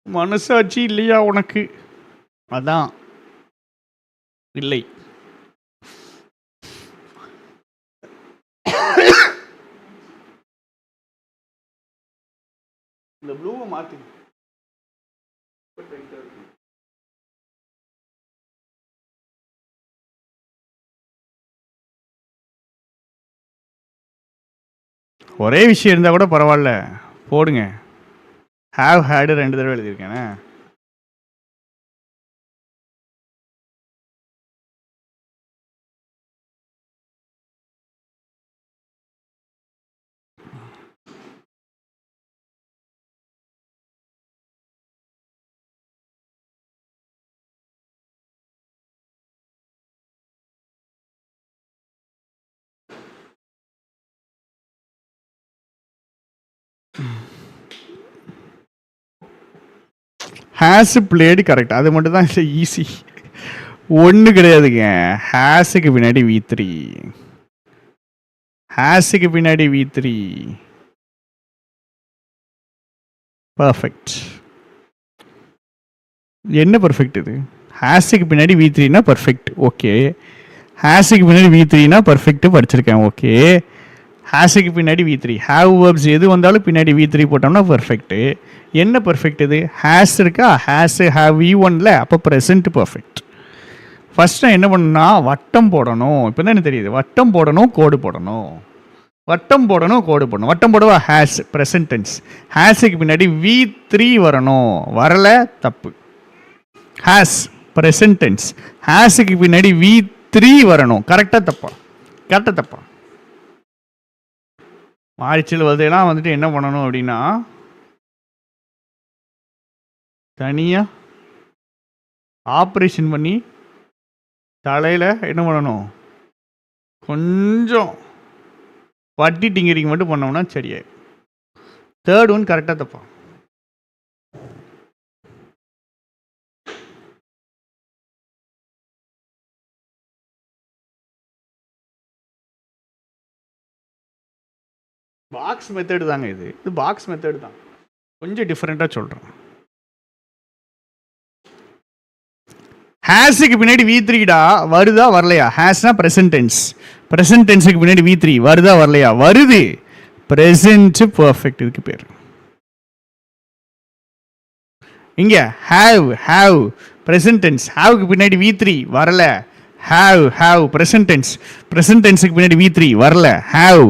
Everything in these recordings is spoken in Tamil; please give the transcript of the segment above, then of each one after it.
மனசாட்சி இல்லையா உனக்கு? அதான் இல்லை. இந்த ப்ளூவை மாத்து. ஒரே விஷயம் இருந்தால் கூட பரவாயில்ல, போடுங்க. ஹாவ் ஹேடு 2 தடவை எழுதியிருக்கேனே. ஹேஸ் பிளேடு கரெக்ட், அது மட்டும் தான் ஈஸி. ஒன்று கிடையாதுங்க. ஹேஸுக்கு பின்னாடி V3, ஹேஸுக்கு பின்னாடி V3 பர்ஃபெக்ட். என்ன பர்ஃபெக்ட் இது? ஹேஸுக்கு பின்னாடி V3னா பர்ஃபெக்ட், ஓகே. ஹேஸுக்கு பின்னாடி V3னா பர்ஃபெக்ட் படிச்சிருக்கேன், ஓகே. ஹேஸுக்கு பின்னாடி V3, ஹேவ் வேர்ப்ஸ் எது வந்தாலும் பின்னாடி V3 போட்டோம்னா பர்ஃபெக்ட். என்ன பர்ஃபெக்ட் இது? ஹேஸ் இருக்கா, ஹேஸ் ஹேவ் V1ல, அப்போ ப்ரெசன்ட் பர்ஃபெக்ட். ஃபர்ஸ்ட் நான் என்ன பண்ணணும்னா வட்டம் போடணும். இப்போ தான் எனக்கு தெரியுது. வட்டம் போடணும், கோடு போடணும். வட்டம் போடணும், கோடு போடணும். வட்டம் போடவா? Has present tense. ஹேஸுக்கு பின்னாடி V3 வரணும், வரல தப்பு. ஹேஸ் ப்ரெசன்ட் டென்ஸ், ஹேஸுக்கு பின்னாடி V3 வரணும். கரெக்டாக தப்பா? கரெக்டாக தப்பா? மாறிச்சல் வருதுலாம் வந்துட்டு என்ன பண்ணணும் அப்படின்னா, தனியாக ஆப்ரேஷன் பண்ணி தலையில் என்ன பண்ணணும், கொஞ்சம் வட்டி டிங்கரிங் மட்டும் பண்ணோம்னா சரியா. தேர்ட் ஒன் கரெக்டாக தப்பா? பாக்ஸ் மெத்தடு தாங்க இது. இது பாக்ஸ் மெத்தடு தான், கொஞ்சம் டிஃப்ரெண்ட்டாக சொல்கிறேன். ஹேஸுக்கு பின்னாடி V3டா, வருதா வரலையா? ஹேஸ்னா ப்ரெசன்ட் டென்ஸ், ப்ரெசன்ட் டென்ஸுக்கு பின்னாடி V3 வருதா வரலையா? வருது, ப்ரெசன்ட் பர்ஃபெக்ட் இதுக்கு பேர். இங்கே ஹேவ் ப்ரெசன்ட் டென்ஸ், ஹேவுக்கு பின்னாடி V3 வரல, ஹேவ் ப்ரெசன்ட் டென்ஸ், ப்ரெசன்ட் டென்ஸுக்கு பின்னாடி V3 வரல, have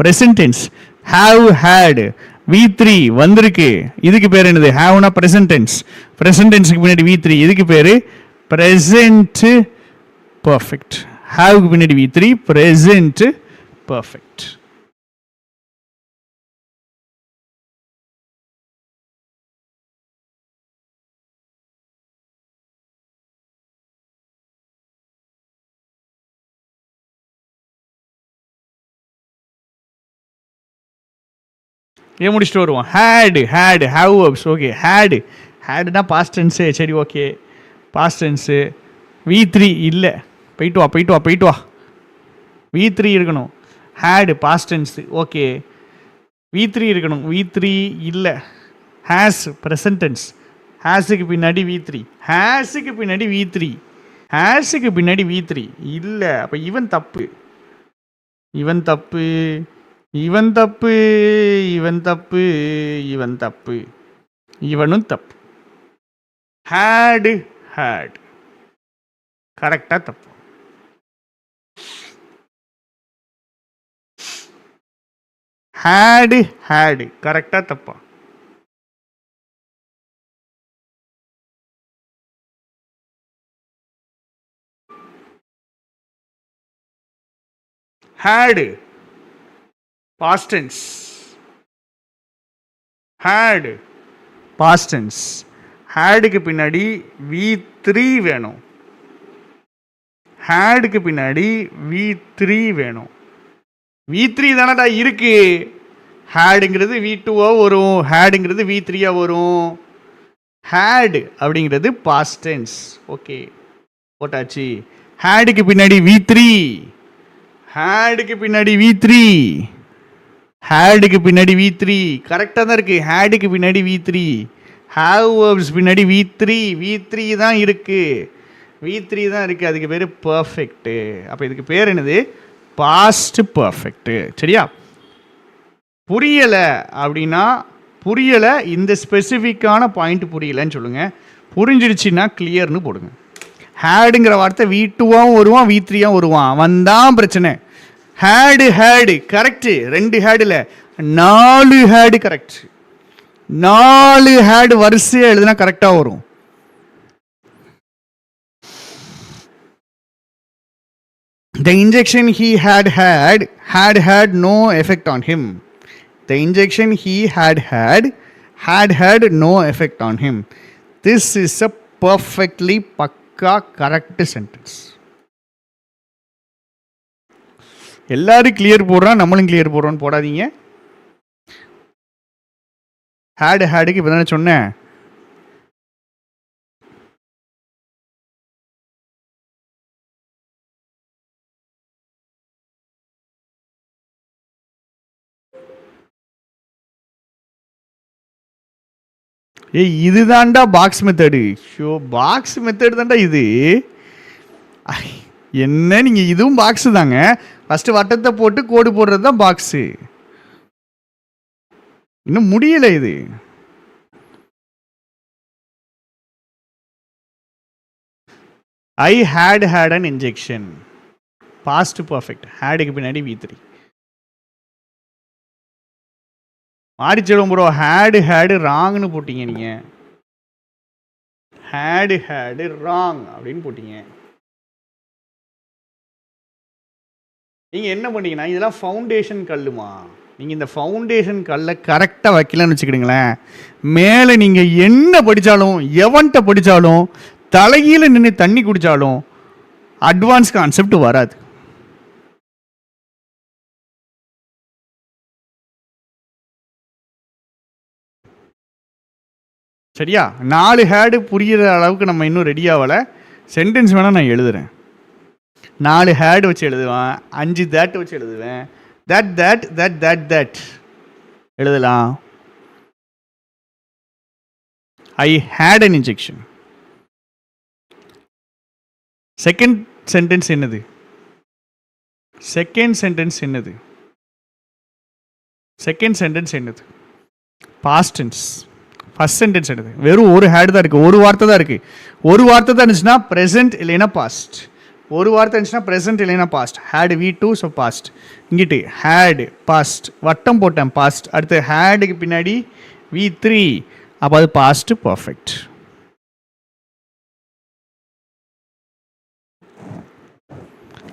present tense. Have had V3 வந்திருக்கு, இதுக்கு பேர் என்னது? ஹேவ்னா ப்ரெசன்ட் டென்ஸ், ப்ரெசன்ட் டென்ஸுக்கு பின்னாடி V3, இதுக்கு பேர் ப்ரெசன்ட் பர்ஃபெக்ட். ஹேவுக்கு பின்னாடி V3 ப்ரெசன்ட் பர்ஃபெக்ட். ஏன் முடிச்சுட்டு வருவோம். Had have verbs, okay. ஹேடுனா பாஸ்ட் டென்ஸு, சரி ஓகே. Past tense. V3 இல்லை, போயிட்டு வா. V3 இருக்கணும். Had past tens, okay. V3 இருக்கணும். V3 இல்லை. ஹேஸ் ப்ரெசன்ட் டென்ஸ், ஹேஸுக்கு பின்னாடி V3, ஹேஸுக்கு பின்னாடி V3 இல்லை. அப்போ இவன் தப்பு, இவன் தப்பு, இவனும் தப்பு. ஹேடு கரெக்டா தப்பு? ஹேடு கரெக்டா தப்பா? Had past tense, past tense. ஹேடுக்கு பின்னாடி V3 வேணும், ஹேடுக்கு பின்னாடி V3 வேணும். V3 தானடா இருக்கு. ஹேடுங்கிறது V2வா வரும், ஹேடுங்கிறது V3யா வரும். ஹேடு அப்படிங்கிறது பாஸ்ட் டென்ஸ், ஓகே போட்டாச்சு. ஹேடுக்கு பின்னாடி V3, ஹேடுக்கு பின்னாடி V3 கரெக்டாக தான் இருக்கு. ஹேடுக்கு பின்னாடி V3, ஹாவ் வேர்ப்ஸ் பின்னாடி V3 தான் இருக்குது. V3 தான் இருக்குது, அதுக்கு பேர் பர்ஃபெக்ட்டு. அப்போ இதுக்கு பேர் என்னது? Past perfect. சரியா? புரியலை அப்படின்னா புரியலை, இந்த ஸ்பெசிஃபிக்கான பாயிண்ட் புரியலைன்னு சொல்லுங்கள். புரிஞ்சிடுச்சுன்னா கிளியர்னு போடுங்க. ஹேடுங்கிற வார்த்தை V2வாகவும் வருவான், V3ஆகவும் வருவான், வந்தான் பிரச்சனை. Had correct, 2 ஹேடில் 4 had correct. 4 had வரிசையாக எழுதுனா கரெக்டாக வரும். The injection he had no effect on him. The injection he had no effect on him. This is a perfectly pakka correct sentence. எல்லாரும் கிளியர் போடுறான், நம்மளும் கிளியர் போடுறோன்னு போடாதீங்க. ஹேடுக்கு இப்போ தானே சொன்னேன். இதுதான்டா பாக்ஸ் மெத்தடு. பாக்ஸ் மெத்தடு தான்டா இது. என்ன நீங்கள் இதுவும் பாக்ஸு தாங்க. ஃபஸ்ட்டு வட்டத்தை போட்டு கோடு போடுறது தான் பாக்ஸு. இன்னும் முடியலை இது. I had an injection. Past perfect. ஹேடுக்கு பின்னாடி V3. மாறிச்சிடும் ப்ரோ. ஹேடு ராங்னு போட்டீங்க நீங்கள். ஹேடு ராங் அப்படின்னு போட்டீங்க. நீங்கள் என்ன பண்ணீங்கன்னா, இதெல்லாம் ஃபவுண்டேஷன் கல்லுமா. நீங்கள் இந்த ஃபவுண்டேஷன் கல்லை கரெக்டாக வைக்கலன்னு வச்சுக்கிடுங்களேன், மேலே நீங்கள் என்ன படித்தாலும், எவன்கிட்ட படித்தாலும், தலைகீழ நின்று தண்ணி குடித்தாலும் அட்வான்ஸ் கான்செப்ட் வராது. சரியா? 4 ஹேடு புரிகிற அளவுக்கு நம்ம இன்னும் ரெடி ஆகலை. சென்டென்ஸ் வேணால் நான் எழுதுகிறேன். 4 ஹேடு வச்சு எழுதுவேன், 5 தேட் வச்சு எழுதுவேன். தட் எழுதலாம். I had an injection. Second sentence என்னது? Past tense. ஃபர்ஸ்ட் சென்டென்ஸ் என்னது? வெறும் ஒரு ஹேடு தான் இருக்குது, ஒரு வார்த்தை தான் இருக்குது. ஒரு வார்த்தை தான் இருந்துச்சுன்னா ப்ரெசென்ட் இல்லைன்னா பாஸ்ட். ஒரு வார்த்தை இருந்துச்சுன்னா ப்ரெசென்ட் இல்லைன்னா past. Had V2 so past. இங்கிட்டு ஹேடு பாஸ்ட், வட்டம் போட்டேன் பாஸ்ட். அடுத்து ஹேடுக்கு பின்னாடி V3, அப்போ அது பாஸ்ட் பர்ஃபெக்ட்.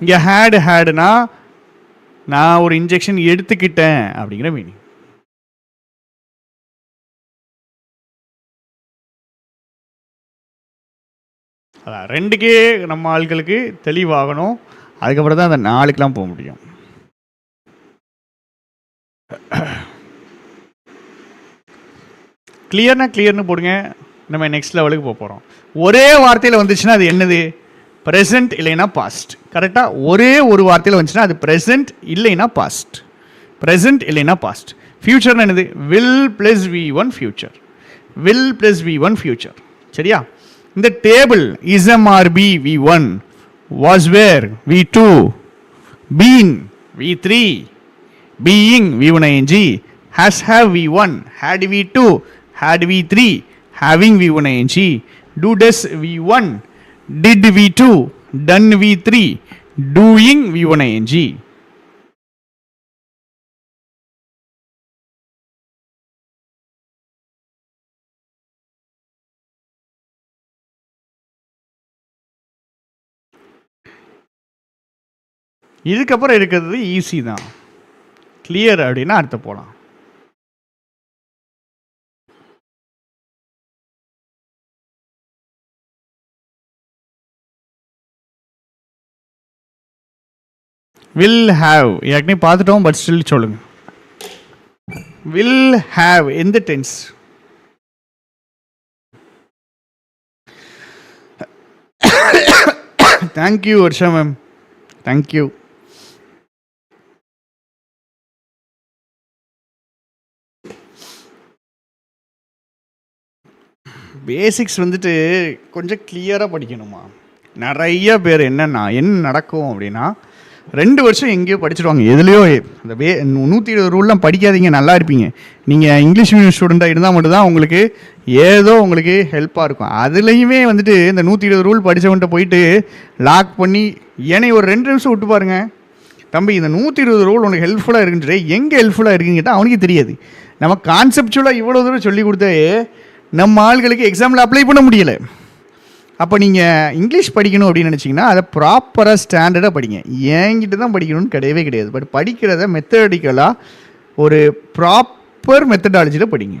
இங்கே ஹேடுனா நான் ஒரு இன்ஜெக்ஷன் எடுத்துக்கிட்டேன் அப்படிங்கிற மீனிங். அதான் ரெண்டுக்கே நம்ம ஆட்களுக்கு தெளிவாகணும். அதுக்கப்புறம் தான் அந்த 4க்கெலாம் போக முடியும். கிளியர்னு போடுங்க. நம்ம நெக்ஸ்ட் லெவலுக்கு போக போகிறோம். ஒரே வார்த்தையில் வந்துச்சுன்னா அது என்னது? ப்ரெசென்ட் இல்லைன்னா பாஸ்ட். கரெக்டாக? ஒரே ஒரு வார்த்தையில் வந்துச்சுன்னா அது ப்ரெசென்ட் இல்லைன்னா பாஸ்ட். ஃபியூச்சர்னு என்னது? Will plus V1 future. சரியா? இந்த table ismRB V1 was where V2, been V3, being V1 ing, has have V1, had V2, had V3, having V1 ing, do does V1, did V2, done V3, doing V1 ing. இதுக்கப்புறம் இருக்கிறது ஈஸி தான். கிளியர் அப்படின்னா அடுத்து போகலாம். வில் ஹாவ் ஏற்கனவே பார்த்துட்டோம், பட் ஸ்டில் சொல்லுங்க. வில் ஹாவ் எந்த tense? Thank you Varsha ma'am, thank you. Basics வந்துட்டு கொஞ்சம் கிளியராக படிக்கணுமா. நிறைய பேர் என்ன நடக்கும் அப்படின்னா 2 வருஷம் எங்கேயோ படிச்சிருவாங்க எதுலையோ. அந்த 120 ரூல்லாம் படிக்காதீங்க, நல்லா இருப்பீங்க. நீங்கள் இங்கிலீஷ் மீடியம் ஸ்டூடெண்ட்டாக இருந்தால் மட்டும்தான் உங்களுக்கு ஏதோ உங்களுக்கு ஹெல்ப்பாக இருக்கும். அதுலேயுமே வந்துட்டு இந்த 120 ரூல் படித்தவன்ட்ட போயிட்டு லாக் பண்ணி ஏன்னா ஒரு 2 நிமிஷம் விட்டு பாருங்கள், தம்பி இந்த 120 ரூல் உனக்கு ஹெல்ப்ஃபுல்லாக இருக்குன்னு எங்கே ஹெல்ப்ஃபுல்லாக இருக்குன்னு கேட்டால் அவனுக்கு தெரியாது. நம்ம கான்செப்டுவலாக இவ்வளோ தூரம் சொல்லி கொடுத்தே நம்ம ஆள்களுக்கு எக்ஸாமில் அப்ளை பண்ண முடியலை. அப்போ நீங்கள் இங்கிலீஷ் படிக்கணும் அப்படின்னு நினச்சிங்கன்னா அதை ப்ராப்பராக ஸ்டாண்டர்டாக படிங்க. என்கிட்ட தான் படிக்கணும்னு கிடையவே கிடையாது. பட் படிக்கிறத மெத்தடிக்கலாக ஒரு ப்ராப்பர் மெத்தடாலஜியில் படிங்க.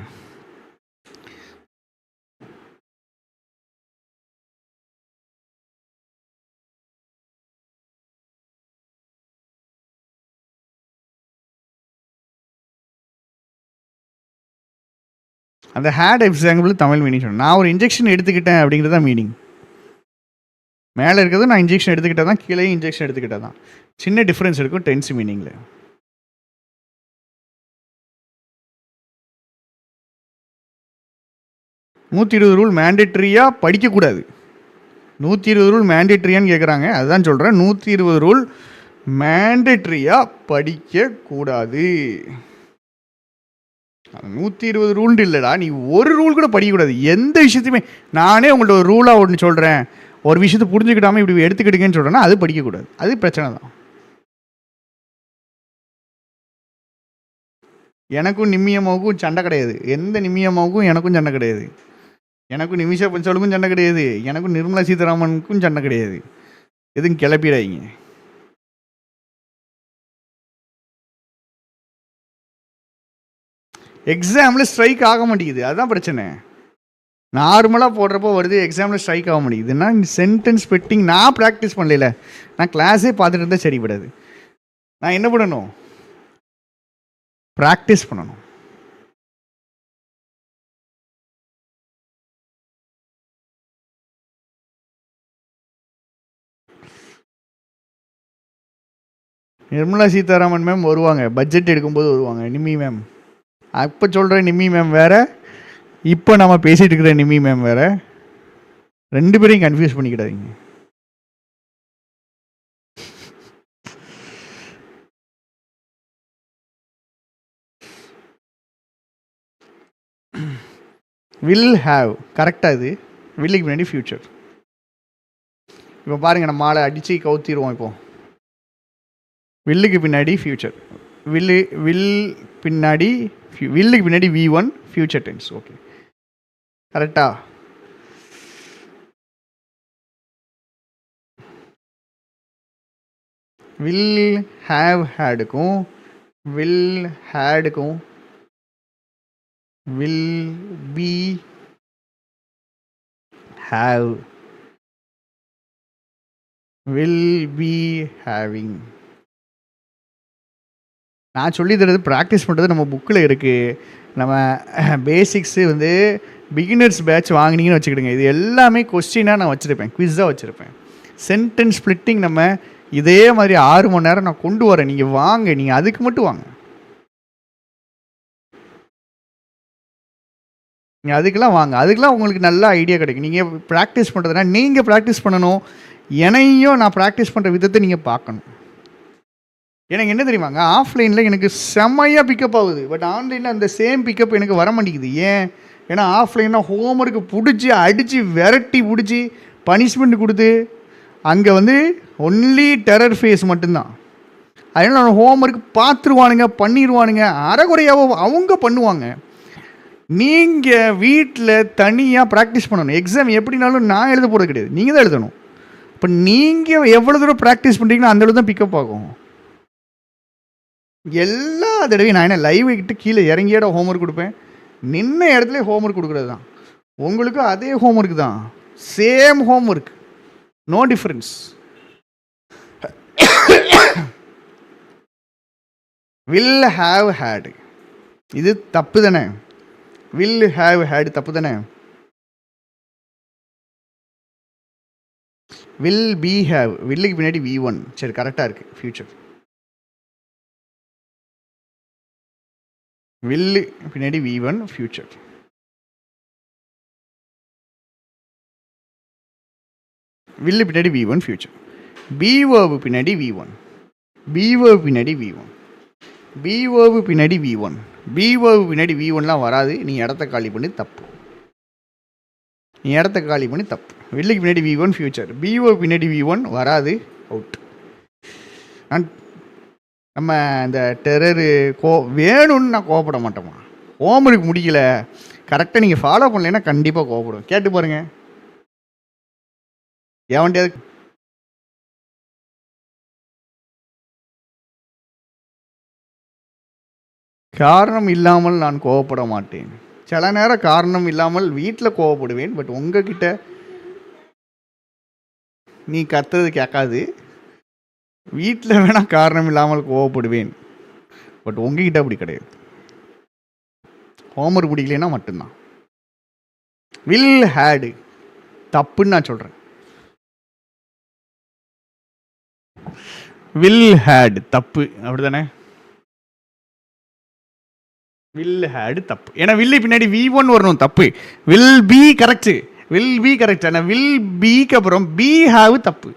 அந்த ஹேட் எக்ஸாம்பிள் தமிழ் மீனிங் சொன்னேன். நான் ஒரு இன்ஜெக்ஷன் எடுத்துக்கிட்டேன் அப்படிங்கிறது தான் மீனிங். மேலே இருக்கிறது நான் இன்ஜெக்ஷன் எடுத்துக்கிட்டால் தான், கீழே இன்ஜெக்ஷன் எடுத்துக்கிட்டால் தான். சின்ன டிஃப்ரென்ஸ் இருக்கும் டென்ஸ் மீனிங்கில். நூற்றி 120 ரூல் மேண்டேட்ரியாக படிக்கக்கூடாது. 120 ரூல் மேண்டேட்ரியான்னு கேட்குறாங்க, அதுதான் சொல்கிறேன். 120 ரூல் மேண்டேட்ரியாக படிக்கக்கூடாது. 120 ரூல்னு இல்லைடா, நீ ஒரு ரூல் கூட படிக்கக்கூடாது எந்த விஷயத்தையுமே. நானே உங்கள்ட்ட ஒரு ரூலாக ஒன்று சொல்கிறேன், ஒரு விஷயத்தை புரிஞ்சுக்கிட்டாமல் இப்படி எடுத்துக்கிட்டுங்கன்னு சொல்கிறேன்னா அது படிக்கக்கூடாது. அது பிரச்சனை தான். எனக்கும் நிம்மியம்மாவுக்கும் சண்டை கிடையாது. எந்த நிம்மியம்மாவுக்கும் எனக்கும் சண்டை கிடையாது. எனக்கும் நிமிஷா பஞ்சாலுக்கும் சண்டை கிடையாது. எனக்கும் நிர்மலா சீதாராமனுக்கும் சண்டை கிடையாது. எதுவும் கிளப்பிடாதீங்க. எக்ஸாமில் ஸ்ட்ரைக் ஆக மாட்டேங்குது, அதுதான் பிரச்சனை. நார்மலாக போடுறப்போ வருது, எக்ஸாமில் ஸ்ட்ரைக் ஆக முடியுதுன்னா சென்டென்ஸ் பெட்டிங் நான் ப்ராக்டிஸ் பண்ணல. நான் கிளாஸே பார்த்துட்டு இருந்தால் சரிப்படாது. நான் என்ன பண்ணணும்? ப்ராக்டிஸ் பண்ணணும். நிர்மலா சீதாராமன் மேம் வருவாங்க, பட்ஜெட் எடுக்கும்போது வருவாங்க. நிம்மி மேம் அப்போ சொல்கிற நிம்மி மேம் வேறு, இப்போ நம்ம பேசிகிட்டு இருக்கிற நிம்மி மேம் வேறு. 2 பேரையும் கன்ஃபியூஸ் பண்ணிக்கிடாதீங்க. வில் ஹாவ் கரெக்டாக, இது வில்லுக்கு பின்னாடி ஃப்யூச்சர். இப்போ பாருங்கள், நம்ம ஆளை அடித்து கவுத்திடுவோம். இப்போ வில்லுக்கு பின்னாடி ஃப்யூச்சர், வில் பின்னாடி வில்லுக்கு பின்னாடி V1 ஃப்யூச்சர் டென்ஸ். ஓகே கரெக்டா? வில் ஹேவ் ஹேடுக்கும் வில் ஹேடுக்கும் will be have will be having. நான் சொல்லி தரது ப்ராக்டிஸ் பண்ணுறது நம்ம புக்கில் இருக்குது. நம்ம பேசிக்ஸு வந்து பிகினர்ஸ் பேட்ச் வாங்கினீங்கன்னு வச்சுக்கிடுங்க. இது எல்லாமே கொஸ்டினாக நான் வச்சுருப்பேன், குவிஸாக வச்சுருப்பேன். சென்டென்ஸ் ஸ்ப்ளிட்டிங் நம்ம இதே மாதிரி 6 மணி நேரம் நான் கொண்டு வரேன். நீங்கள் வாங்க, நீங்கள் அதுக்கு மட்டும் வாங்க. நீங்கள் அதுக்கெல்லாம் வாங்க, அதுக்கெல்லாம் உங்களுக்கு நல்ல ஐடியா கிடைக்கும். நீங்கள் ப்ராக்டிஸ் பண்ணுறதுனா நீங்கள் ப்ராக்டிஸ் பண்ணணும். என்னையும் நான் ப்ராக்டிஸ் பண்ணுற விதத்தை நீங்கள் பார்க்கணும். எனக்கு என்ன தெரியுமாங்க, ஆஃப்லைனில் எனக்கு செம்மையாக பிக்கப் ஆகுது. பட் ஆன்லைனில் அந்த சேம் பிக்கப் எனக்கு வர மாட்டேங்குது. ஏன்? ஏன்னா ஆஃப்லைனில் ஹோம்ஒர்க்கு பிடிச்சி அடித்து விரட்டி பிடிச்சி பனிஷ்மெண்ட் கொடுத்து அங்கே வந்து ஒன்லி டெரர் ஃபேஸ் மட்டும்தான். அதனால் நான் ஹோம்ஒர்க் பார்த்துருவானுங்க, பண்ணிடுவானுங்க, அரைகுறையாக அவங்க பண்ணுவாங்க. நீங்கள் வீட்டில் தனியாக ப்ராக்டிஸ் பண்ணணும். எக்ஸாம் எப்படினாலும் நான் எழுத போகிறது கிடையாது, நீங்கள் தான் எழுதணும். இப்போ நீங்கள் எவ்வளோ தூரம் ப்ராக்டிஸ் பண்ணுறீங்களோ அந்த அளவு தான் பிக்கப் ஆகும். எல்லா தடவையும் நான் என்ன லைவ் கிட்ட கீழே இறங்கியோட ஹோம்ஒர்க் கொடுப்பேன். நின்ன இடத்துல ஹோம்ஒர்க் கொடுக்குறது தான். உங்களுக்கும் அதே ஹோம்ஒர்க் தான், same homework, no difference. Will have had இது தப்பு தானே? வில் ஹாவ் ஹேடு தப்பு தானே? வில் பி ஹேவ், வில்லுக்கு பின்னாடி V1. சரி கரெக்டாக இருக்குது. ஃப்யூச்சர் வில்லு பின்னாடி V1 ஃப்யூச்சர். வில்லு பின்னாடி V1 ஃபியூச்சர். பி வேர்பு பின்னாடி V1. பி வேர்பு பின்னாடி V1. பி வேர்பு பின்னாடி V1. பி வேர்பு பின்னாடி V1லாம் வராது. நீ இடத்த காலி பண்ணி தப்பு. நீ இடத்த காலி பண்ணி தப்பு. வில்லுக்கு பின்னாடி V1 ஃபியூச்சர். பி வேர்பு பின்னாடி V1 வராது. அவுட். நம்ம இந்த டெரரு வேணும்னு நான் கோவப்பட மாட்டோமா? ஹோம்ஒர்க் முடிக்கல, கரெக்டாக நீங்கள் ஃபாலோ பண்ணலைன்னா கண்டிப்பாக கோவப்படும். கேட்டு பாருங்க. எவன்டியாவது காரணம் இல்லாமல் நான் கோவப்பட மாட்டேன். சில நேரம் காரணம் இல்லாமல் வீட்டில் கோவப்படுவேன். பட் உங்ககிட்ட நீ கத்துறது கேட்காது. வீட்டில் வேணால் காரணம் இல்லாமல் கோவப்படுவேன். பட் உங்ககிட்ட அப்படி கிடையாது. ஹோம்ஒர்க் பிடிக்கலன்னா மட்டும்தான். வில் ஹேடு தப்புன்னு நான் சொல்கிறேன். வில் ஹேட் தப்பு, அப்படி தானே? வில் ஹேடு தப்பு. ஏன்னா வில்லு பின்னாடி V1 வரணும், தப்பு. Will be correct, will be correct. ஆனால் வில் பிக்கு அப்புறம் பி ஹாவ் தப்பு.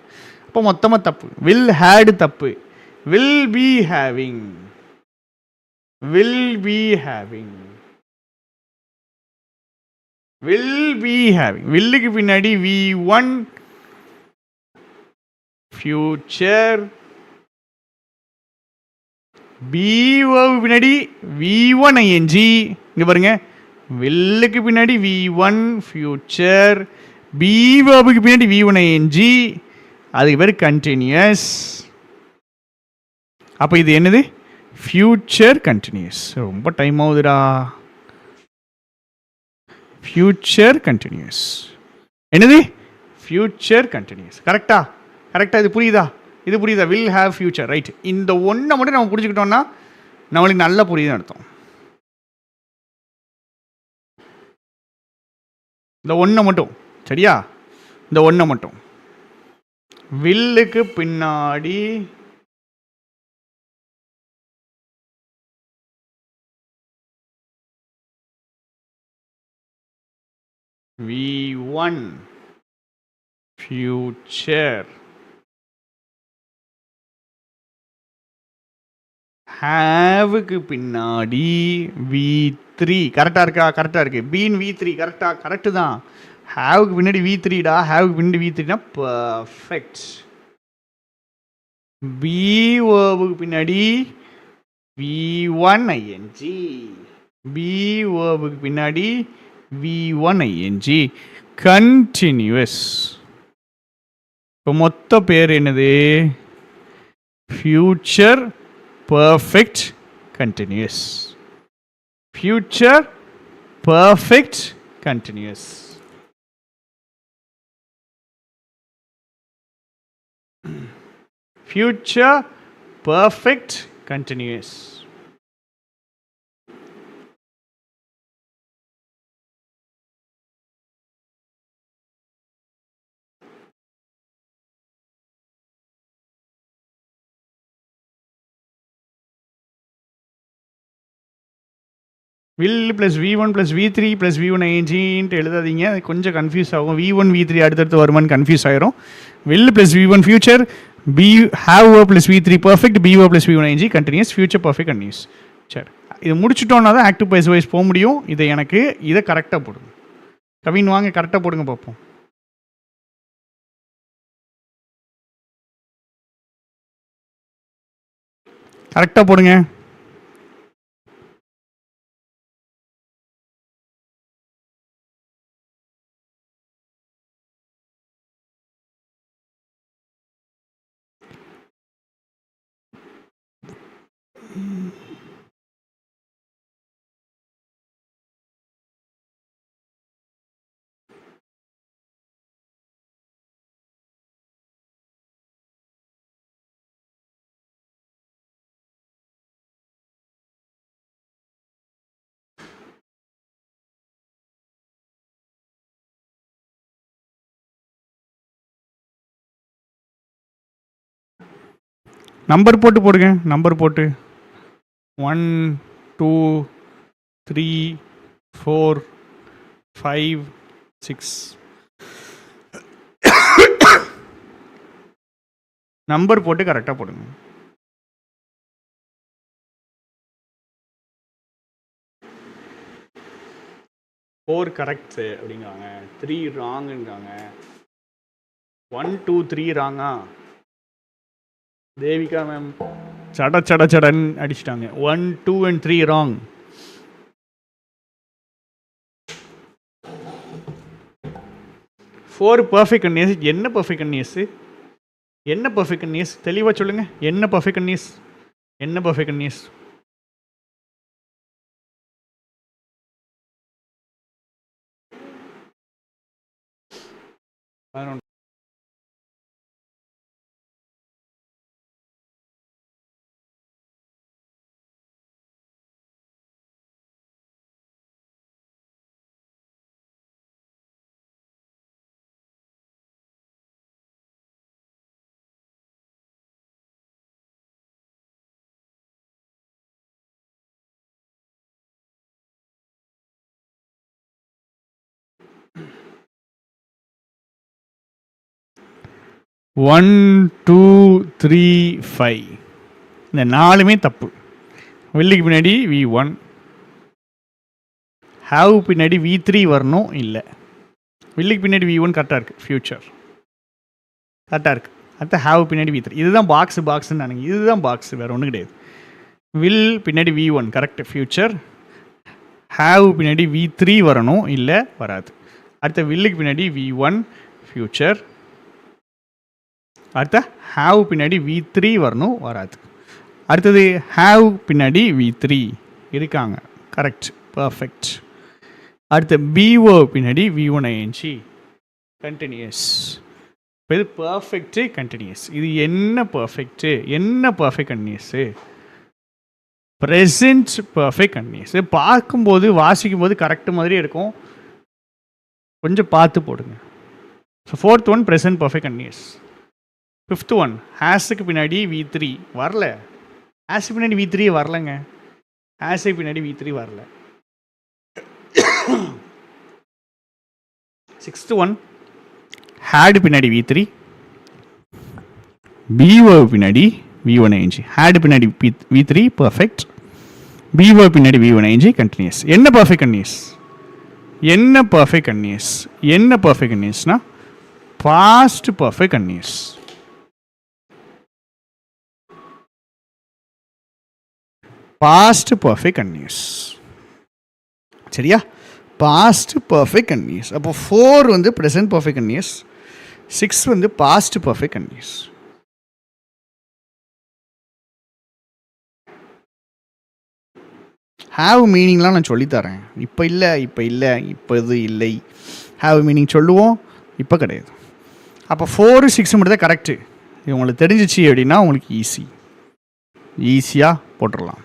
அப்போ மொத்தமாக தப்பு. வில் ஹேடு தப்பு. Will be having, will be having, will be having. வில்லுக்கு பின்னாடி V1 ஃபியூச்சர். பி வேர்பு பின்னாடி V1 ing. இங்கே பாருங்க, வில்லுக்கு பின்னாடி V1 ஃபியூச்சர். பி வேர்புக்கு பின்னாடி V1 ing. அதுக்கு பேர் கண்டினியூஸ். அப்போ இது என்னது? Future continuous. ரொம்ப டைம் ஆகுதுடா. ஃபியூச்சர் கண்டினியூஸ் என்னது? Future continuous. கரெக்டா? கரெக்டாக. இது புரியுதா? இது புரியுதா? Will have future, right. இந்த ஒன்றை மட்டும் நம்ம புரிஞ்சுக்கிட்டோம்னா நம்மளுக்கு நல்லா புரியுதுன்னு அர்த்தம். இந்த ஒன்றை மட்டும், சரியா? இந்த ஒன்றை மட்டும். வில்லுக்கு பின்னாடி V1 ஃபியூச்சர். ஹேவுக்கு பின்னாடி V3. கரெக்டாக இருக்கா? கரெக்டாக இருக்கு. பீன் V3 கரெக்டா? கரெக்டு தான். ஹேவுக்கு பின்னாடி V3டா. ஹேவுக்கு பின்னாடி V3னா பர்ஃபெக்ட். பி வேர்புக்கு பின்னாடி V1 ing. பி வேர்புக்கு பின்னாடி V1 ing. கண்டினியூஸ். இப்போ மொத்த பேர் என்னது? Future perfect continuous. Future perfect continuous. Future perfect continuous. Will plus V1 plus V3 plus V1 ing எழுதாதீங்க, கொஞ்சம் கன்ஃபியூஸ் ஆகும். V1 V3 அடுத்தடுத்து வருமானு கன்ஃபியூஸ் ஆயிரும். Will plus V1 future. Be have plus V3 perfect. Be plus V1 ing continuous. Future perfect continuous. சரி, இது முடிச்சுட்டோன்னா தான் ஆக்டிவ் பாசிவ் வாய்ஸ் போக முடியும். இதை கரெக்டாக போடுங்க. கவின் வாங்க, கரெக்டாக போடுங்க பார்ப்போம். கரெக்டாக போடுங்க. நம்பர் போட்டு போடுங்க. நம்பர் போட்டு 1 2 3 4 5 6 நம்பர் போட்டு கரெக்டாக போடுங்க. ஃபோர் கரெக்ட்ஸு அப்படிங்கிறாங்க, 3 ராங்குங்காங்க. 1 2 3 ராங்கா? தேவிகா மேம் சடன் அடிச்சிட்டாங்க. 1 2 and 3 wrong. Four perfect continuous. என்ன பர்ஃபெக்ட் கன்னியஸ்? என்ன பர்ஃபெக்ட் கன்னியஸ்? தெளிவாக சொல்லுங்கள். என்ன பர்ஃபெக்ட் கன்னியஸ்? என்ன பர்ஃபெக்ட் கன்னியஸ்? ஒன் 2 3 5 இந்த 4மே தப்பு. வில்லுக்கு பின்னாடி V1, ஹாவ் பின்னாடி V3 வரணும். இல்லை, வில்லுக்கு பின்னாடி V1 கரெக்டாக இருக்குது. ஃப்யூச்சர் கரெக்டாக இருக்குது. அடுத்த ஹாவ் பின்னாடி V3. இதுதான் பாக்ஸ்ன்னு நினைங்க. இதுதான் பாக்ஸ், வேறு ஒன்றும் கிடையாது. வில் பின்னாடி V1 கரெக்ட். ஃப்யூச்சர். ஹாவ் பின்னாடி V3 வரணும். இல்லை, வராது. அடுத்த வில்லுக்கு பின்னாடி V1 ஃப்யூச்சர். அடுத்த ஹாவ் பின்னாடி V3 வரணும். வராது. அடுத்தது ஹாவ் பின்னாடி V3 இருக்காங்க. Correct, perfect. அடுத்த பிஓ பின்னாடி V1 ING கண்டினியூஸ். இப்போ இது பர்ஃபெக்ட்டு கண்டினியூஸ். இது என்ன பர்ஃபெக்ட்டு? என்ன perfect continuous? Present perfect continuous. பார்க்கும்போது வாசிக்கும்போது கரெக்டு மாதிரி இருக்கும். கொஞ்சம் பார்த்து போடுங்க. So 4th one present perfect continuous. 5th one ஹேஸுக்கு பின்னாடி V3 வரல. ஹேஸுக்கு பின்னாடி V3 வரலங்க. ஹேஸுக்கு பின்னாடி V3 வரல. 6th ஒன் ஹேடு பின்னாடி V3, பிஓ பின்னாடி V1 ING. ஹேடு பின்னாடி V3 பர்ஃபெக்ட், பிஓ பின்னாடி V1 ING கண்டினியூஸ். என்ன பர்ஃபெக்ட் கண்டினியூஸ்? என்ன பர்ஃபெக்ட் கண்டினியூஸ்? என்ன பர்ஃபெக்ட் கண்டினியூஸ்னா past perfect continuous. Past perfect continuous. சரியா? Past perfect continuous. அப்போ 4 வந்து ப்ரெசன்ட் பர்ஃபெக்ட் கண்டினியூஸ், 6 வந்து பாஸ்ட் பர்ஃபெக்ட் கண்டினியூஸ். ஹாவ் மீனிங்லாம் நான் சொல்லித்தரேன். இப்போ இல்லை, இப்போ இல்லை, இப்போ இது இல்லை. ஹாவ் மீனிங் சொல்லுவோம், இப்போ கிடையாது. அப்போ 4 6 மட்டும் தான் கரெக்டு. இது உங்களுக்கு தெரிஞ்சிச்சு அப்படின்னா உங்களுக்கு ஈஸியாக போட்டுடலாம்.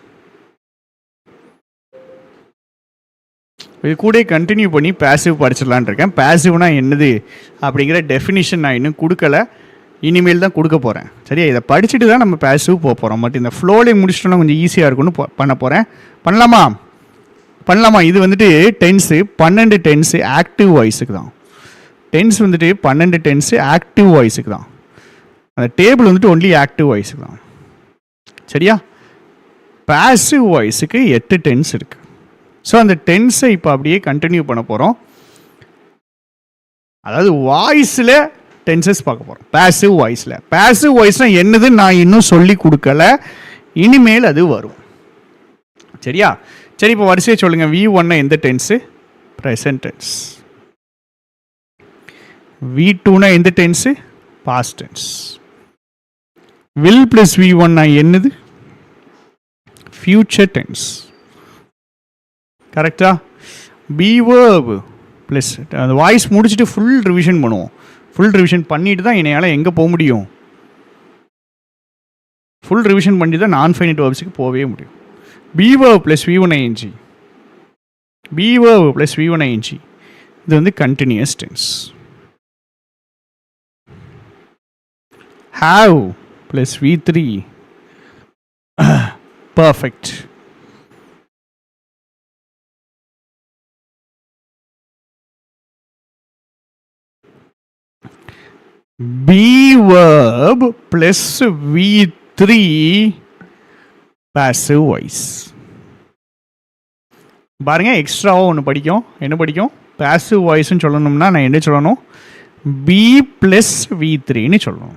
இது கூட கண்டினியூ பண்ணி பேசிவ் படிச்சிடலான் இருக்கேன். பேசிவ்னா என்னது அப்படிங்கிற டெஃபினிஷன் நான் இன்னும் கொடுக்கல, இனிமேல் தான் கொடுக்க போகிறேன். சரியா? இதை படிச்சுட்டு தான் நம்ம பேசிவ் போக போகிறோம். பட் இந்த ஃப்ளோலேயே முடிச்சிட்டோன்னா கொஞ்சம் ஈஸியாக இருக்குன்னு பண்ண போகிறேன். பண்ணலாமா? இது வந்துட்டு டென்ஸு 12 டென்ஸு ஆக்டிவ் வாய்ஸுக்கு தான். டென்ஸ் வந்துட்டு 12 டென்ஸு ஆக்டிவ் வாய்ஸுக்கு தான். அந்த டேபிள் வந்துட்டு ஒன்லி ஆக்டிவ் வாய்ஸுக்கு தான். சரியா? பேசிவ் வாய்ஸுக்கு 8 டென்ஸ் இருக்குது. ஸோ அந்த டென்ஸை இப்போ அப்படியே கண்டினியூ பண்ண போகிறோம். அதாவது வாய்ஸில் டென்சஸ் பார்க்க போகிறோம். பேசிவ் வாய்ஸில். பேசிவ் வாய்ஸ்னால் என்னதுன்னு நான் இன்னும் சொல்லி கொடுக்கல, இனிமேல் அது வரும். சரியா? சரி, இப்போ வரிசையை சொல்லுங்கள். V1 எந்த டென்ஸு? Present tense. V2 எந்த tense? Past tense. Will plus V1 என்னது? Future tense. கரெக்டா? பி வேர்ப் ப்ளஸ் அந்த வாய்ஸ் முடிச்சுட்டு ஃபுல் ரிவிஷன் பண்ணுவோம். ஃபுல் ரிவிஷன் பண்ணிட்டு தான் என்னையால் எங்கே போக முடியும்? ஃபுல் ரிவிஷன் பண்ணி தான் நான் ஃபைனைட் வேர்ப்ஸுக்கு போகவே முடியும். Be verb plus V1 ING. Be verb plus V1 ING இது வந்து continuous tense. Have plus V3 perfect. be verb plus V3 passive voice. பாருங்க எக்ஸ்ட்ராவாக ஒன்று படிக்கும். என்ன படிக்கும்? passive voiceன்னு சொல்லணும்னா நான் என்ன சொல்லணும்? B plus V3ன்னு சொல்லணும்.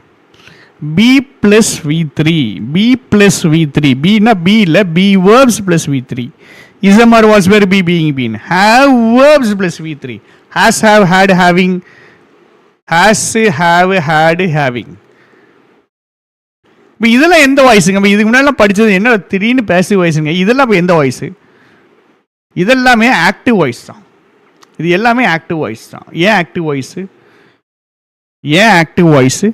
B plus V3. B plus V3. B na B இல்லை, B verbs plus V3. Is a or was where be being been. Have verbs plus V3. Has, have, had, having. Has, have, had, having. இப்போ இதெல்லாம் எந்த வாய்ஸுங்க? இப்போ இதுக்கு முன்னாடி படித்தது என்ன திடீர்னு பேசிவ் வாய்ஸுங்க? இதெல்லாம் இப்போ எந்த வாய்ஸு? இதெல்லாமே ஆக்டிவ் வாய்ஸ் தான். இது எல்லாமே ஆக்டிவ் வாய்ஸ் தான். ஏன் ஆக்டிவ் வாய்ஸு? ஏன் ஆக்டிவ் வாய்ஸு?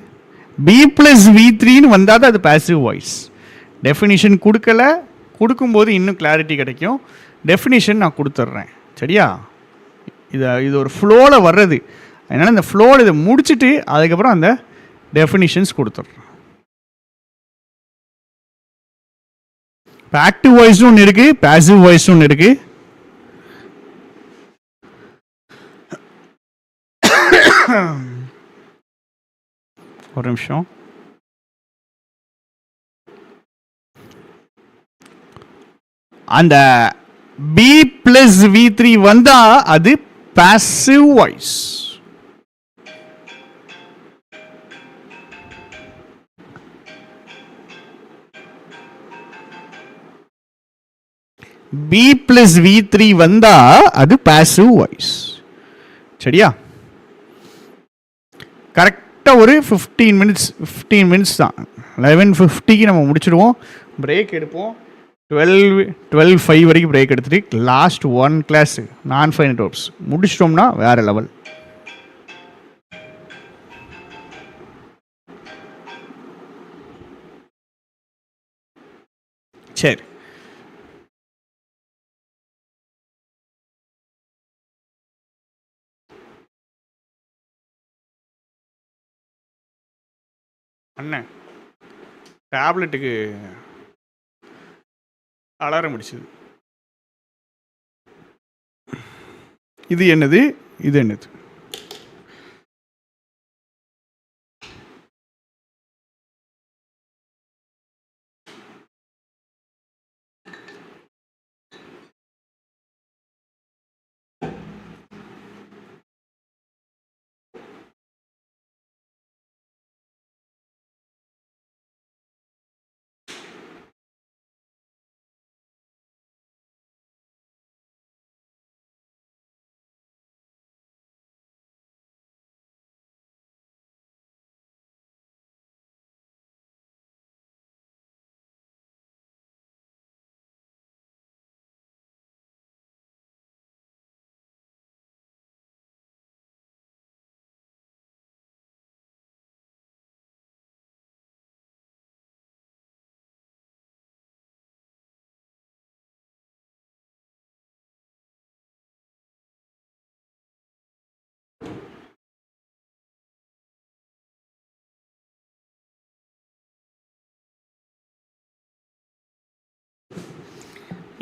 பி பிளஸ் V3ன்னு வந்தால் தான் அது பேசிவ் வாய்ஸ். டெஃபினிஷன் கொடுக்கல, கொடுக்கும்போது இன்னும் கிளாரிட்டி கிடைக்கும். டெஃபினிஷன் நான் கொடுத்துட்றேன், சரியா? இது ஒரு ஃப்ளோவில் வர்றது. அதனால் இந்த ஃப்ளோவில் இதை முடிச்சுட்டு அதுக்கப்புறம் அந்த டெஃபினிஷன்ஸ் கொடுத்துட்றேன். இப்போ ஆக்டிவ் வாய்ஸ்னு ஒன்று இருக்குது, பேசிவ் வாய்ஸ்னு ஒன்று இருக்குது. ஒரு நிமிஷம். அந்த B plus V3 வந்தா அது passive voice. B plus V3 வந்தா அது passive voice. சரியா? கரெக்டாக ஒரு 15 மினிட்ஸ் தான். 11:50க்கு நம்ம முடிச்சிடுவோம். பிரேக் எடுப்போம். 12:05 வரைக்கும் பிரேக் எடுத்துட்டு லாஸ்ட் 1 கிளாஸ் நான் ஃபைனட் வேர்ப்ஸ் முடிச்சிட்டோம்னா வேற லெவல். சரி, அண்ணன் டேப்லெட்டுக்கு அலாரம் அடிச்சது. இது என்னது? இது என்னது?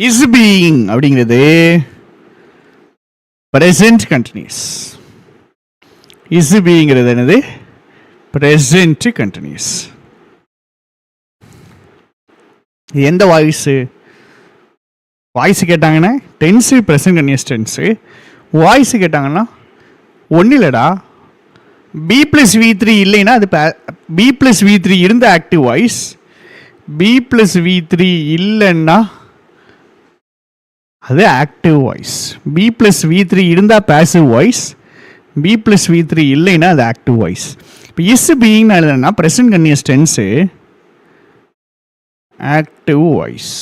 இஸ் பீயிங் அப்படிங்கிறது பிரசன்ட் கண்டினியூஸ். இஸ் பீயிங்கிறது என்னது? Present continuous. எந்த வாய்ஸு? வாய்ஸ் கேட்டாங்கன்னா tense present continuous tense. Voice கேட்டாங்கன்னா ஒன்றும் இல்லைடா, பி ப்ளஸ் V3 இல்லைன்னா அது பி ப்ளஸ் V3 இருந்த active voice. B plus V3 இல்லைன்னா அது active voice. B plus V3 இருந்தால் passive voice. B plus V3 இல்லைன்னா அது ஆக்டிவ் வாய்ஸ். இப்போ இஸ் பீயிங்னு எழுதுனா present continuous tense active voice.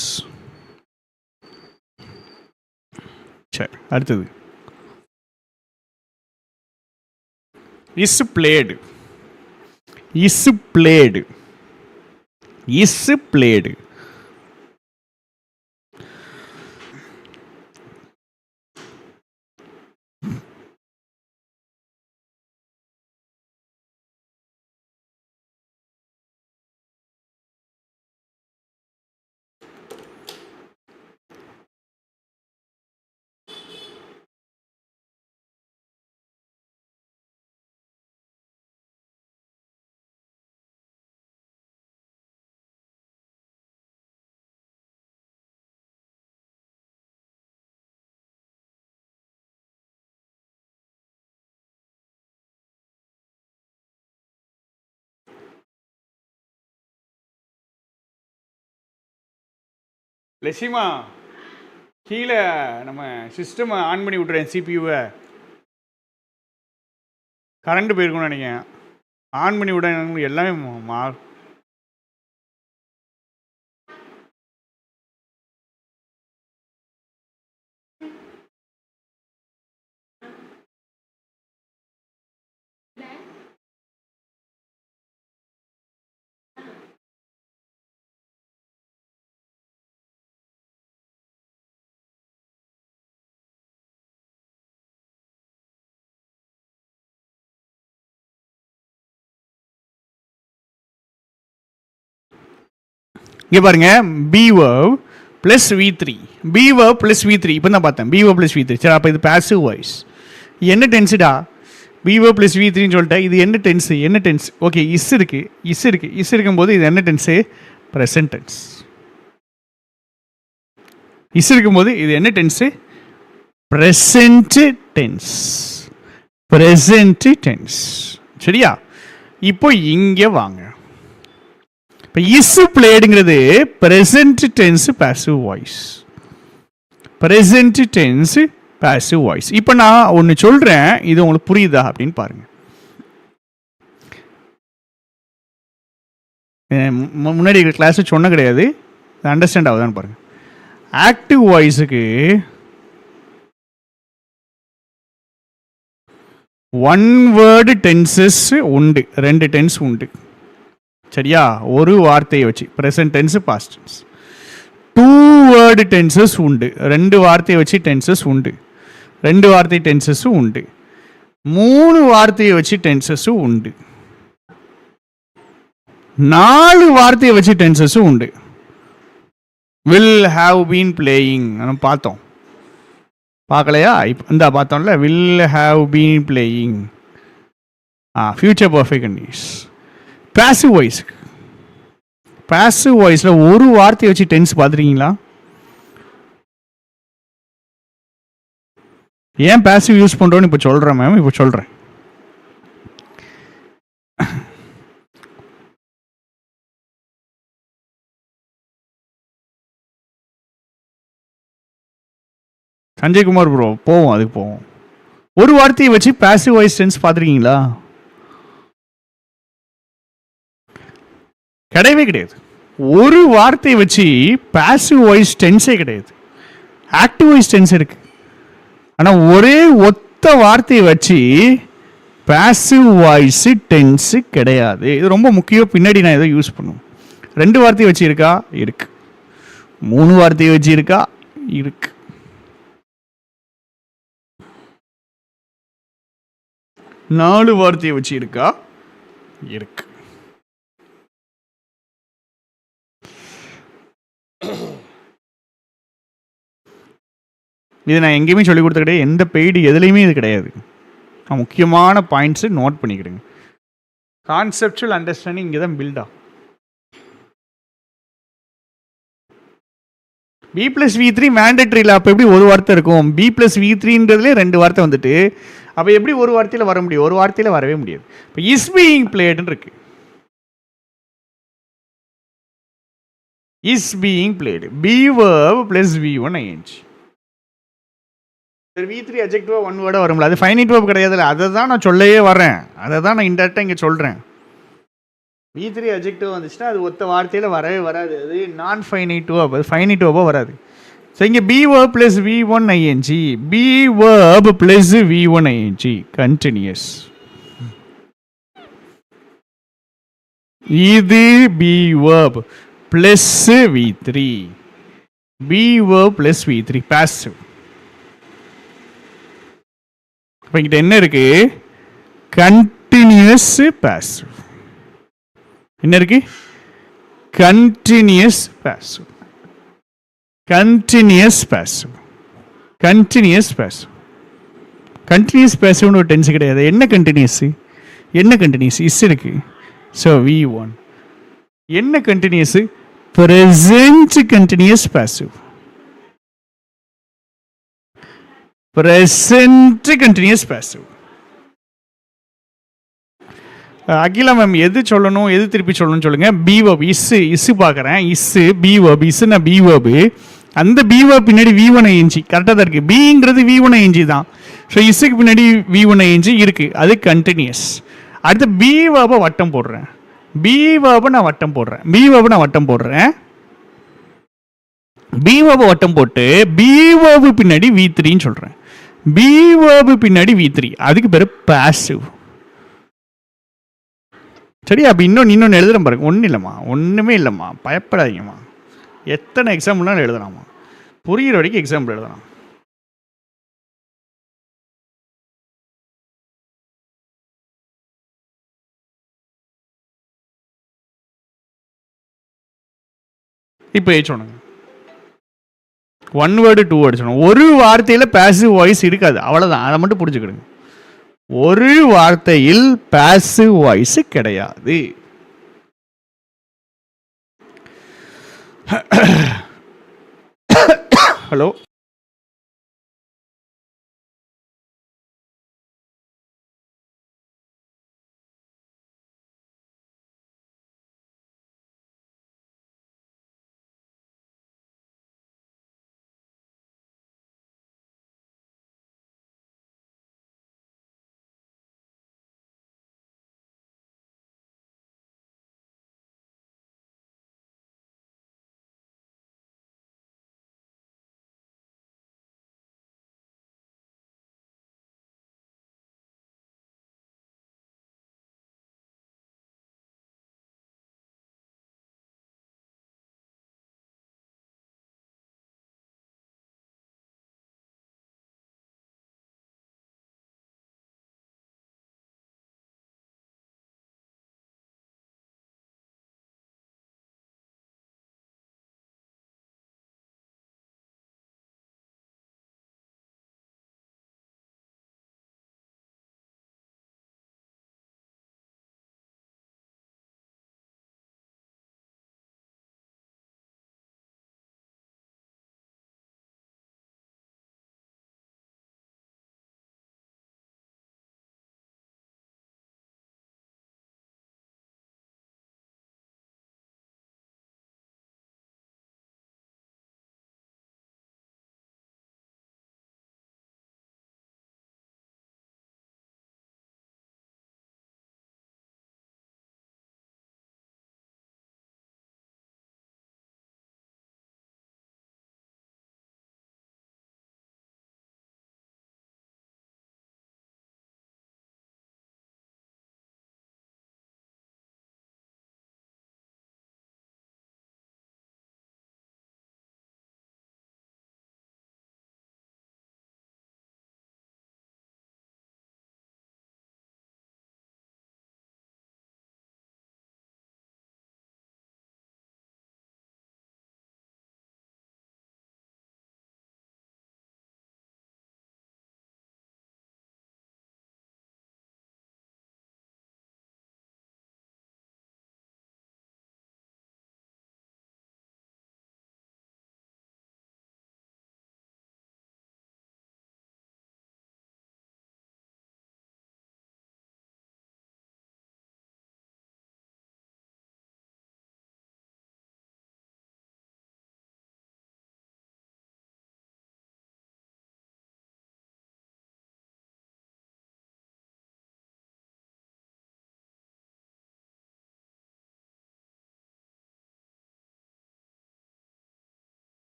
சரி, அடுத்தது is played. Is played. Is played. லட்சிமா கீழே நம்ம சிஸ்டம் ஆன் பண்ணி விட்றேன். சிபியூவை கரண்ட் போயிருக்கும்னு நினைக்கிறேன். ஆன் பண்ணி விட எல்லாமே இங்கே பாருங்க, be verb plus V3, be verb plus V3 இப்போ தான் பார்த்தேன். Be verb plus V3. சரி, அப்போ இது பேசிவ் வாய்ஸ். என்ன டென்ஸுடா? பி வேர்வ் ப்ளஸ் V3ன்னு சொல்லிட்டேன். இது என்ன டென்ஸு? என்ன டென்ஸ்? ஓகே, இஸ் இருக்குது, இஸ் இருக்குது. இஸ் இருக்கும்போது இது என்ன டென்ஸு? Present tense. இஸ் இருக்கும்போது இது என்ன tense? Present tense. Present tense. சரியா? இப்போ இங்கே வாங்க. இப்போ இஸ் பிளேடுங்கிறது present tense passive voice. Present tense passive voice. இப்போ நான் ஒன்று சொல்கிறேன், இது உங்களுக்கு புரியுதா அப்படின்னு பாருங்க. முன்னாடி கிளாஸ் சொன்ன கிடையாது, அண்டர்ஸ்டாண்ட் ஆகுதான்னு பாருங்க. ஆக்டிவ் வாய்ஸுக்கு ஒன் வேர்டு டென்சஸ் உண்டு, ரெண்டு டென்ஸ் உண்டு. சரியா? ஒரு வார்த்தையை வச்சு present tense, past tense. Two word tenses உண்டு, ரெண்டு வார்த்தையை வச்சு டென்சஸ் உண்டு, ரெண்டு வார்த்தை டென்சஸும் உண்டு. மூணு வார்த்தையை வச்சு டென்சஸும் உண்டு, நாலு வார்த்தையை வச்சு டென்சஸும் உண்டு. வில் ஹாவ் பீன் பிளேயிங் நம்ம பார்த்தோம், பார்க்கலையா? இப்போ இந்த பார்த்தோம்ல, will have been playing. Future perfect conditions. Passive voice, passive வாய்ஸில் ஒரு வார்த்தையை வச்சு டென்ஸ் பார்த்துருக்கீங்களா? ஏன் பாசிவ் யூஸ் பண்ணுறோன்னு இப்போ சொல்கிறேன் மேம். இப்போ சொல்கிறேன். சஞ்சய்குமார் ப்ரோ, போவோம், அதுக்கு போவோம். ஒரு வார்த்தையை வச்சு பாசிவ் வாய்ஸ் டென்ஸ் பார்த்துருக்கீங்களா? கிடையவே கிடையாது. ஒரு வார்த்தையை வச்சு பாசிவ் வாய்ஸ் டென்ஸே கிடையாது. ஆக்டிவ் வாய்ஸ் டென்ஸ் இருக்கு, ஆனால் ஒரே ஒத்த வார்த்தையை வச்சு பாசிவ் வாய்ஸ் டென்ஸ் கிடையாது. இது ரொம்ப முக்கியம். பின்னாடி நான் எதை யூஸ் பண்ணுவேன். ரெண்டு வார்த்தையை வச்சு இருக்கா? இருக்கு. மூணு வார்த்தையை வச்சு இருக்கா? இருக்கு. நாலு வார்த்தையை வச்சு இருக்கா? இருக்கு. இது நான் எங்கேயுமே சொல்லிக் கொடுத்த கிடையாது, எந்த பெய்டு எதுலேயுமே இது கிடையாது. நான் முக்கியமான பாயிண்ட்ஸு நோட் பண்ணிக்கிடுங்க. கான்செப்சுவல் அண்டர்ஸ்டாண்டிங் இங்கே தான் பில்டா. பி ப்ளஸ் V3 மேண்டட்ரியில் அப்போ எப்படி ஒரு வார்த்தை இருக்கும்? பி ப்ளஸ் V3ன்றதுலேயே ரெண்டு வார்த்தை வந்துட்டு அப்போ எப்படி ஒரு வார்த்தையில் வர முடியும்? ஒரு வார்த்தையில் வரவே முடியாது. இப்போ இஸ் பீயிங் பிளேடுன்னு இருக்கு. Is being played, be verb plus V1 ing. V3 அட்ஜெக்டிவாக ஒன் வேர்டாக வரும்ல, அது ஃபைனைட் வேர்ப் கிடையாதுல்ல. அதை தான் நான் சொல்லவே வரேன், அதை தான் நான் இன்டெரக்டாக இங்கே சொல்கிறேன். V3 அட்ஜெக்டிவ் வந்துச்சுன்னா அது ஒத்த வார்த்தையில் வரவே வராது, அது நான் ஃபைனைட் வேர்ப், அது ஃபைனைட் வேர்பாக வராது. ஸோ இங்கே be verb plus V1 ing, be verb plus V1 ing continuous. இது be verb plus V3, be verb plus V3 passive. இப்போ இங்கிட்ட என்ன இருக்கு? Continuous passive. என்ன இருக்கு? Continuous passive, continuous passive, continuous passive. Continuous பாசிவ்னு ஒரு டென்ஸ் கிடையாது. என்ன கண்டினியூஸ்? என்ன கண்டினியூஸ்? இஸ் இருக்கு. ஸோ V1 என்ன continuous? present continuous passive, present continuous passive. Akila ma'am எது சொல்லணும் எது திருப்பி சொல்லணும்னு சொல்லுங்கள். பிவப் இஸ்ஸு பார்க்குறேன். இஸ்ஸு பிவப் இஸ்ஸுன்னா பிவப்பு. அந்த பிவப் பின்னாடி V1 ஐஎன்ஜி கரெக்டாக தான் இருக்குது. பிங்கிறது V1 ஐஎன்ஜி தான். ஸோ இஸ்ஸுக்கு பின்னாடி V1 ஐஎன்ஜி இருக்குது, அது கண்டினியூஸ். அடுத்து பிவப்பை வட்டம் போடுறேன். பிவப்பை நான் வட்டம் போடுறேன். பிவப்பை வட்டம் போட்டு பிவப்பு பின்னாடி V3ன்னு சொல்கிறேன். பிவப்பு பின்னாடி V3, அதுக்கு பேர் பாசிவ். சரி, அப்போ இன்னொன்று எழுதுகிறேன் பாருங்க. ஒன்றும் இல்லைம்மா, ஒன்றுமே இல்லைம்மா, பயப்படாதீங்கம்மா. எத்தனை எக்ஸாம்பிள்னாலும் எழுதலாமா, புரிகிற வரைக்கும் எக்ஸாம்பிள் எழுதலாம். இப்போ சொன்னுங்க, 1 வேர்டு 2 வேர்டு சொன்னோம். ஒரு வார்த்தையில் பாசிவ் வாய்ஸ் இருக்காது, அவ்வளோதான். அதை மட்டும் புரிஞ்சுக்கிடுங்க. ஒரு வார்த்தையில் பாசிவ் வாய்ஸ் கிடையாது. ஹலோ.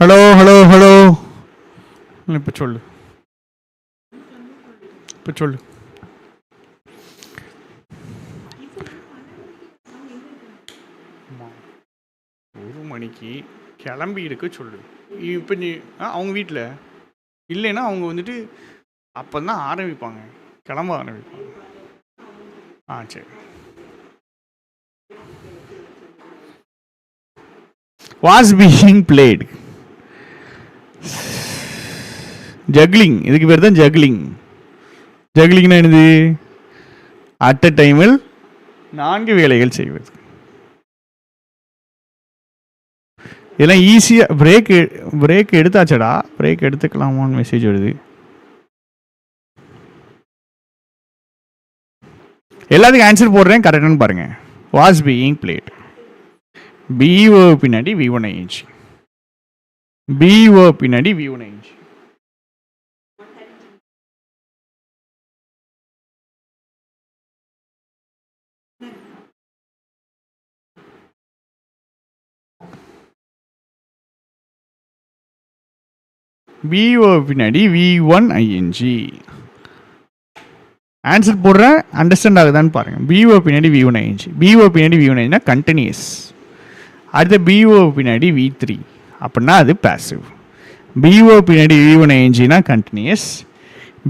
ஹலோ ஹலோ ஹலோ, இப்போ சொல்லு, இப்போ சொல்லு. ஒரு மணிக்கு கிளம்பி இருக்க சொல்லு. இப்போ நீ அவங்க வீட்டில் இல்லைன்னா அவங்க வந்துட்டு அப்போ தான் ஆரம்பிப்பாங்க, கிளம்ப ஆரம்பிப்பாங்க. சரி. Was being plate. ஜக்லிங், இதுக்கு பேர் தான் ஜக்லிங். ஜக்லிங்னா என்னது? அட் அ டைமில் 4 வேலைகள் செய்வது. இதெல்லாம் ஈஸியாக பிரேக் எடுத்தாச்சடா. பிரேக் எடுத்துக்கலாமான்னு மெசேஜ் வருது. எல்லாத்துக்கும் ஆன்சர் போடுறேன், கரெக்டானு பாருங்க. வாஸ் பீயிங் பிளேட், பிஓ பின்னாடி V1ING, பிஓ பின்னாடி V1ING. பிஓ பின்னாடி V1ING. ஆன்சர் போடுறேன், அண்டர்ஸ்டாண்ட் ஆகுதான்னு பாருங்க. பிஓ பின்னாடி V1ING, பிஓ பின்னாடி V1ING கண்டினியூஸ். அடுத்த பிஓ பின்னாடி V3 அப்படின்னா அது பேசிவ். பிஓ பின்னாடி V1INGனா கண்டினியூஸ்.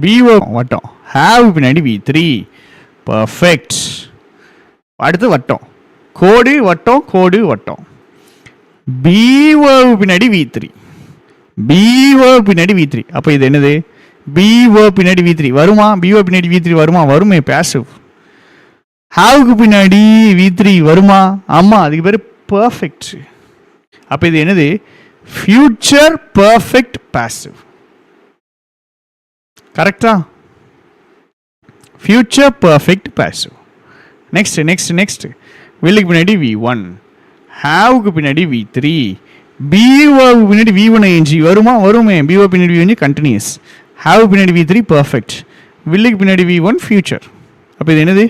பிஓ வட்டம், ஹாவ் பின்னாடி V3 பர்ஃபெக்ட். அடுத்து வட்டம், கோடு வட்டம், கோடு வட்டம். பிஓ பின்னாடி V3, பிஓ பின்னாடி V3. அப்போ இது என்னது? பிஓ பின்னாடி V3 வருமா? பிஓ பின்னாடி V3 வருமா? வருமே, பேசிவ். ஹாவுக்கு பின்னாடி V3 வருமா? ஆமாம், அதுக்கு பேர் பர்ஃபெக்ட். அப்போ இது என்னது? Future perfect passive. கரெக்டா? Future perfect passive. Next next next. வில்லுக்கு பின்னாடி V1, ஹாவுக்கு பின்னாடி V3, பிஓ பின்னாடி V1ING வருமா? வருமே, பிஓ பின்னாடி V1 கண்டினியூஸ், ஹாவ் பின்னாடி V3 பர்ஃபெக்ட், வில்லுக்கு பின்னாடி V1 ஃபியூச்சர். அப்போ இது என்னது?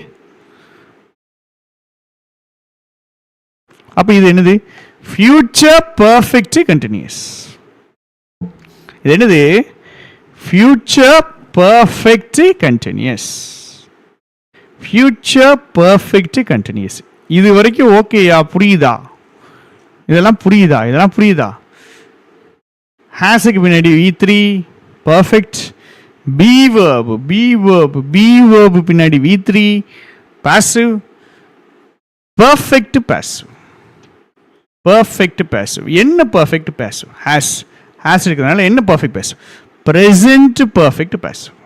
அப்போ இது என்னது? Future perfect continuous. இது என்னது? Future perfect continuous. Future perfect continuous. இது வரைக்கும் ஓகேயா? புரியுதா? இதெல்லாம் புரியுதா? இதெல்லாம் புரியுதா? ஹேஸுக்கு பின்னாடி V3 பர்ஃபெக்ட். பி வேர்ப் பின்னாடி V3 passive. Perfect passive, perfect passive. என்ன பர்ஃபெக்ட் பாசிவ்? ஹேஸ் இருக்கிறதுனால என்ன perfect passive? Present perfect passive.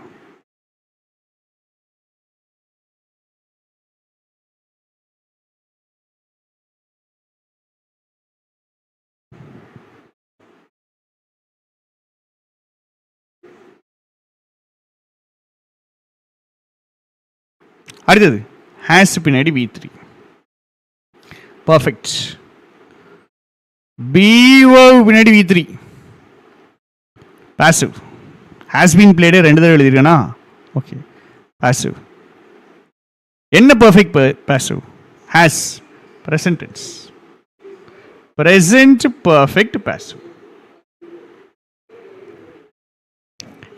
அடுத்தது ஹேஸ் பின்னாடி V3 பர்ஃபெக்ட். பிஓ பின்னாடி V3 passive. Has been played 2 தடவை எழுதிருக்கேனா? Okay, passive. என்ன perfect passive? Has, present tense, present perfect passive.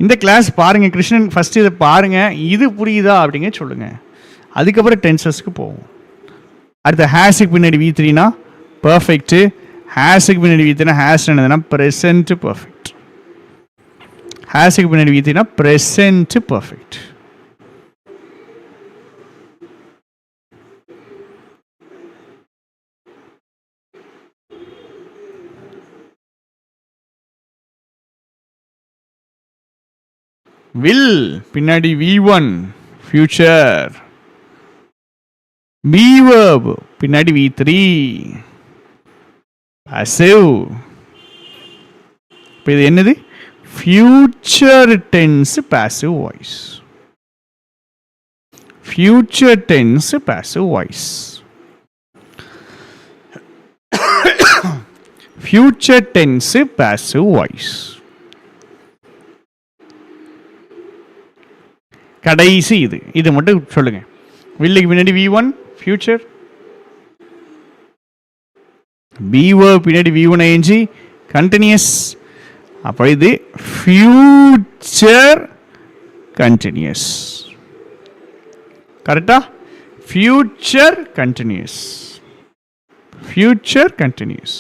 இந்த கிளாஸ் பாருங்க கிருஷ்ணன், ஃபர்ஸ்ட் இதை பாருங்க, இது புரியுதா அப்படிங்க சொல்லுங்க. அதுக்கப்புறம் டென்சஸ்க்கு போவோம். அடுத்த ஹேஸுக்கு பின்னாடி V3னா பர்ஃபெக்ட். ஹேஸுக்கு பின்னாடி V3னா ஹேஸ் என்னதுன்னா ப்ரெசன்ட் பர்ஃபெக்ட். ஹேஸுக்கு பின்னாடி V3னா ப்ரெசன்ட் பர்ஃபெக்ட். வில் பின்னாடி V1 ஃபியூச்சர். பி வேர்ப் பின்னாடி V3 பாசிவ். இப்போ இது என்னது? Future tense passive voice. Future tense passive voice. Future tense passive voice. கடைசி இது மட்டும் சொல்லுங்க. வில்லுக்கு பின்னாடி V1 ஃபியூச்சர். பிஓ பின்னாடி V1ING கண்டினியூஸ். அப்போ இது ஃபியூச்சர் கண்டினியூஸ். கரெக்டா? Future continuous. Future continuous.